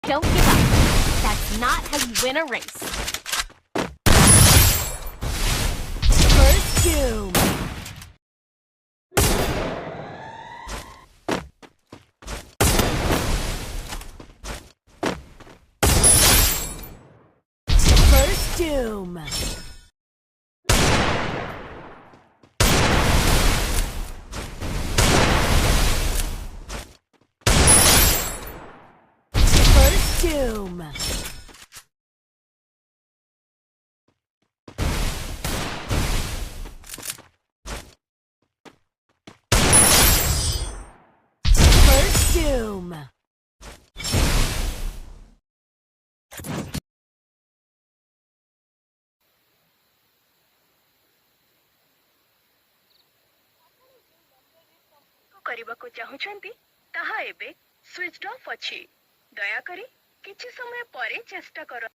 Don't give up. That's not how you win a race. First doom. First doom. First doom. First doom. କରିବାକୁ ଚାହୁଁଛନ୍ତି ତାହା ଏବେ switch off ଅଛି। ଦୟାକରି କିଛି ସମୟ ପରେ ଚେଷ୍ଟା କର।